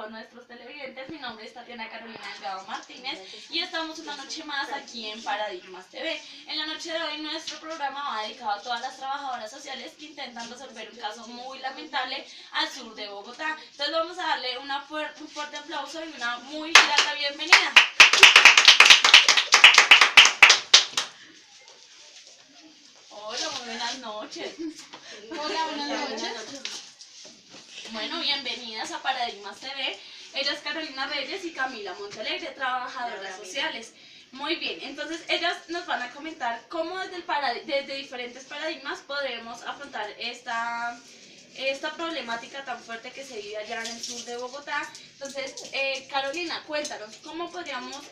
todos nuestros televidentes. Mi nombre es Tatiana Carolina Delgado Martínez y estamos una noche más aquí en Paradigmas TV. En la noche de hoy nuestro programa va dedicado a todas las trabajadoras sociales que intentan resolver un caso muy lamentable al sur de Bogotá. Entonces vamos a darle un fuerte aplauso y una muy grata bienvenida. Hola, muy buenas noches. Hola, buenas noches. Bueno, bienvenidas a Paradigmas TV. Ellas Carolina Reyes y Camila Montalegre, trabajadoras sociales. Muy bien, entonces ellas nos van a comentar cómo desde diferentes paradigmas podremos afrontar esta problemática tan fuerte que se vive allá en el sur de Bogotá. Entonces, Carolina, cuéntanos, ¿cómo podríamos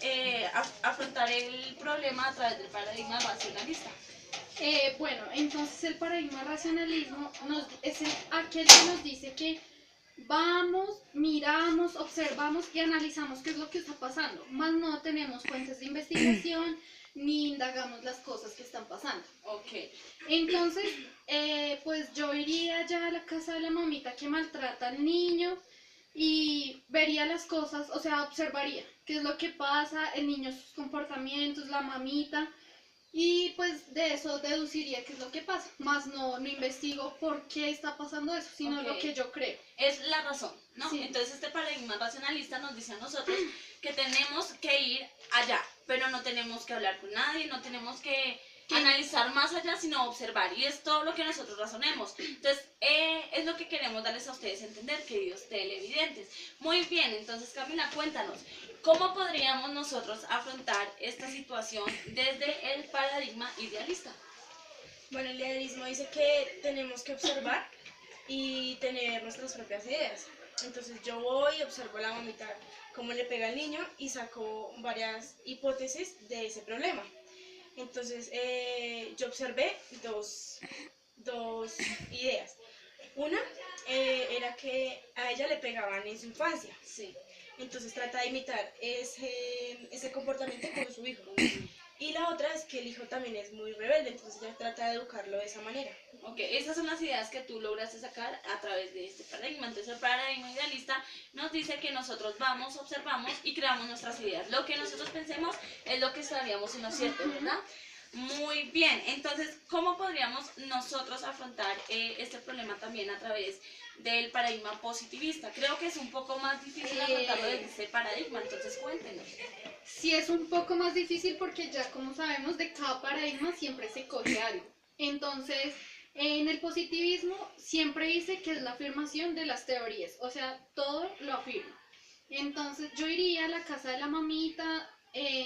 afrontar el problema a través del paradigma racionalista? Bueno, entonces el paradigma racionalismo es aquel que nos dice que vamos, miramos, observamos y analizamos qué es lo que está pasando, más no tenemos fuentes de investigación ni indagamos las cosas que están pasando. Ok. Entonces, pues yo iría ya a la casa de la mamita que maltrata al niño y vería las cosas, o sea, observaría qué es lo que pasa, el niño, sus comportamientos, la mamita. Y pues de eso deduciría qué es lo que pasa, más no investigo por qué está pasando eso, sino lo que yo creo. Es la razón, ¿no? Sí. Entonces este paradigma racionalista nos dice a nosotros que tenemos que ir allá, pero no tenemos que hablar con nadie, no tenemos que analizar más allá, sino observar, y es todo lo que nosotros razonemos. Entonces, es lo que queremos darles a ustedes a entender, queridos televidentes. Muy bien, entonces Camila, cuéntanos, ¿cómo podríamos nosotros afrontar esta situación desde el paradigma idealista? Bueno, el idealismo dice que tenemos que observar y tener nuestras propias ideas. Entonces yo voy, observo a la mamita cómo le pega al niño y saco varias hipótesis de ese problema. Entonces yo observé dos ideas. Una era que a ella le pegaban en su infancia. Sí. Entonces trata de imitar ese comportamiento con su hijo. Y la otra es que el hijo también es muy rebelde, entonces ella trata de educarlo de esa manera. Ok, esas son las ideas que tú lograste sacar a través de este paradigma. Entonces el paradigma idealista nos dice que nosotros vamos, observamos y creamos nuestras ideas. Lo que nosotros pensemos es lo que estaríamos en lo cierto, ¿verdad? Muy bien, entonces, ¿cómo podríamos nosotros afrontar este problema también a través del paradigma positivista? Creo que es un poco más difícil afrontarlo desde ese paradigma, entonces cuéntenos. Sí, es un poco más difícil porque ya como sabemos de cada paradigma siempre se coge algo. Entonces, en el positivismo siempre dice que es la afirmación de las teorías, o sea, todo lo afirma. Entonces yo iría a la casa de la mamita,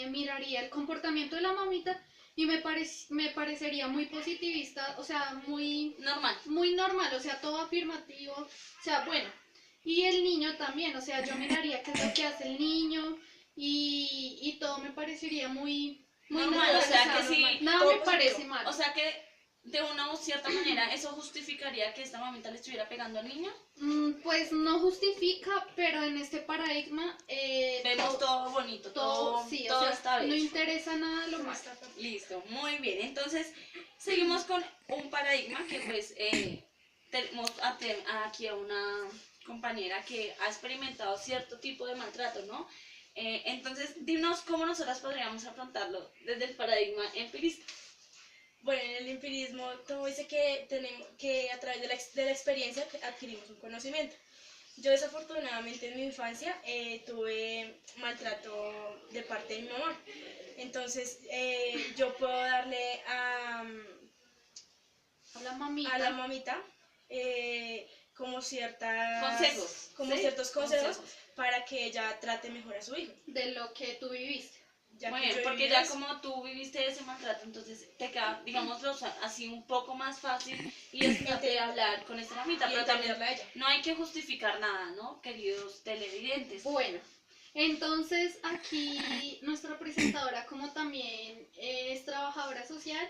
miraría el comportamiento de la mamita y me parecería muy positivista, o sea, muy normal, o sea, todo afirmativo, o sea, bueno. Y el niño también, o sea, yo miraría qué es lo que hace el niño y todo me parecería muy normal, o sea que sí, nada me parece mal. O sea que de una u cierta manera eso justificaría que esta mamita le estuviera pegando al niño. Pues no justifica, pero en este paradigma vemos todo bonito, sí, todo o sea, está bien. No interesa nada lo más. Listo, muy bien. Entonces, seguimos con un paradigma que pues tenemos aquí a una compañera que ha experimentado cierto tipo de maltrato, ¿no? Entonces, dinos cómo nosotras podríamos afrontarlo desde el paradigma empirista. Bueno, en el empirismo todo dice que tenemos que a través de la experiencia adquirimos un conocimiento. Yo desafortunadamente en mi infancia tuve maltrato de parte de mi mamá. Entonces yo puedo darle a la mamita como ciertos consejos para que ella trate mejor a su hijo. De lo que tú viviste. Bueno, porque ya como tú viviste ese maltrato, entonces te queda, digámoslo así, un poco más fácil y es de hablar con esta mamita, pero también no hay que justificar nada, ¿no, queridos televidentes? Bueno, entonces aquí nuestra presentadora, como también es trabajadora social,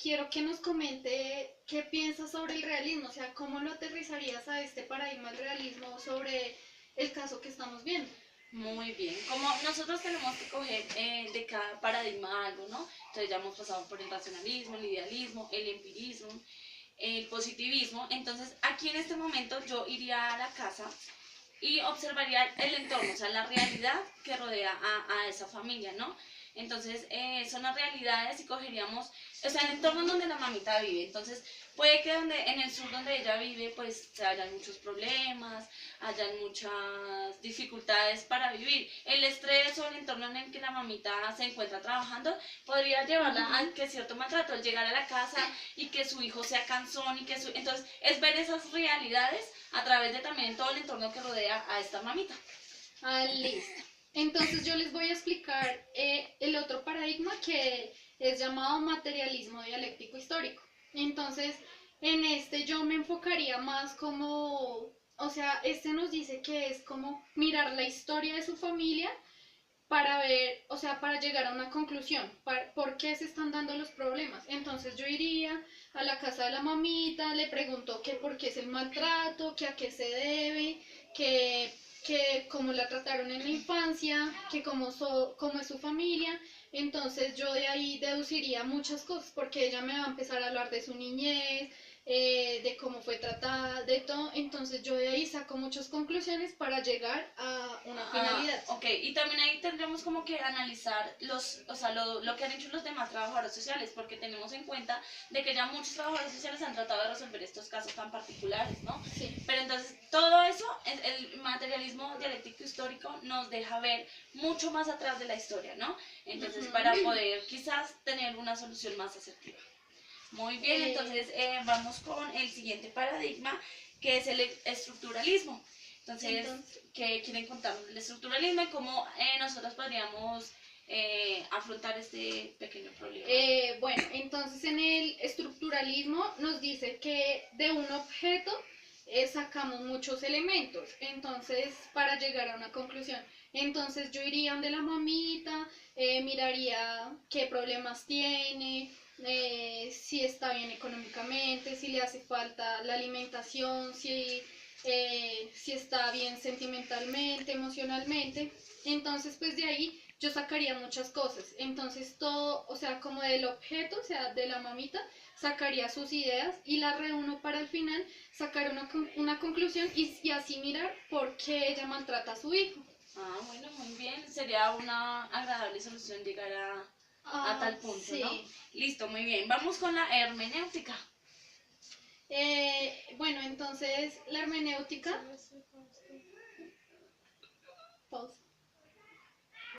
quiero que nos comente qué piensas sobre el realismo, o sea, cómo lo aterrizarías a este paradigma del realismo sobre el caso que estamos viendo. Muy bien, como nosotros tenemos que coger de cada paradigma algo, ¿no? Entonces ya hemos pasado por el racionalismo, el idealismo, el empirismo, el positivismo. Entonces aquí en este momento yo iría a la casa y observaría el entorno, o sea, la realidad que rodea a esa familia, ¿no? Entonces, son las realidades y cogeríamos, o sea, el entorno donde la mamita vive. Entonces, puede que en el sur donde ella vive, pues, se hayan muchos problemas, hayan muchas dificultades para vivir. El estrés o el entorno en el que la mamita se encuentra trabajando podría llevarla a que cierto maltrato, al llegar a la casa y que su hijo sea cansón y que su... Entonces, es ver esas realidades a través de también todo el entorno que rodea a esta mamita. Ah, listo. Entonces yo les voy a explicar el otro paradigma que es llamado materialismo dialéctico histórico. Entonces, en este yo me enfocaría más como, o sea, este nos dice que es como mirar la historia de su familia para ver, o sea, para llegar a una conclusión, por qué se están dando los problemas. Entonces yo iría a la casa de la mamita, le pregunto que por qué es el maltrato, que a qué se debe, que cómo la trataron en la infancia, que cómo es su familia. Entonces yo de ahí deduciría muchas cosas, porque ella me va a empezar a hablar de su niñez, de cómo fue tratada, de todo. Entonces yo de ahí saco muchas conclusiones para llegar a una finalidad. Ok, y también ahí tendremos como que analizar o sea, lo que han hecho los demás trabajadores sociales, porque tenemos en cuenta de que ya muchos trabajadores sociales han tratado de resolver estos casos tan particulares, ¿no? Sí. Pero entonces todo eso, el materialismo dialéctico histórico nos deja ver mucho más atrás de la historia, ¿no? Entonces, para poder quizás tener una solución más asertiva. Muy bien, entonces vamos con el siguiente paradigma, que es el estructuralismo. Entonces, ¿qué quieren contarnos del estructuralismo y cómo nosotros podríamos afrontar este pequeño problema? Bueno, entonces en el estructuralismo nos dice que de un objeto sacamos muchos elementos, entonces para llegar a una conclusión. Entonces yo iría donde la mamita, miraría qué problemas tiene, si está bien económicamente, si le hace falta la alimentación, si está bien sentimentalmente, emocionalmente. Entonces pues de ahí yo sacaría muchas cosas. Entonces todo, o sea, como del objeto, o sea, de la mamita, sacaría sus ideas y las reúno para al final sacar una conclusión y así mirar por qué ella maltrata a su hijo. Ah, bueno, muy bien. Sería una agradable solución llegar a tal punto, sí. ¿no? Listo, muy bien. Vamos con la hermenéutica. Bueno, entonces la hermenéutica... Pausa.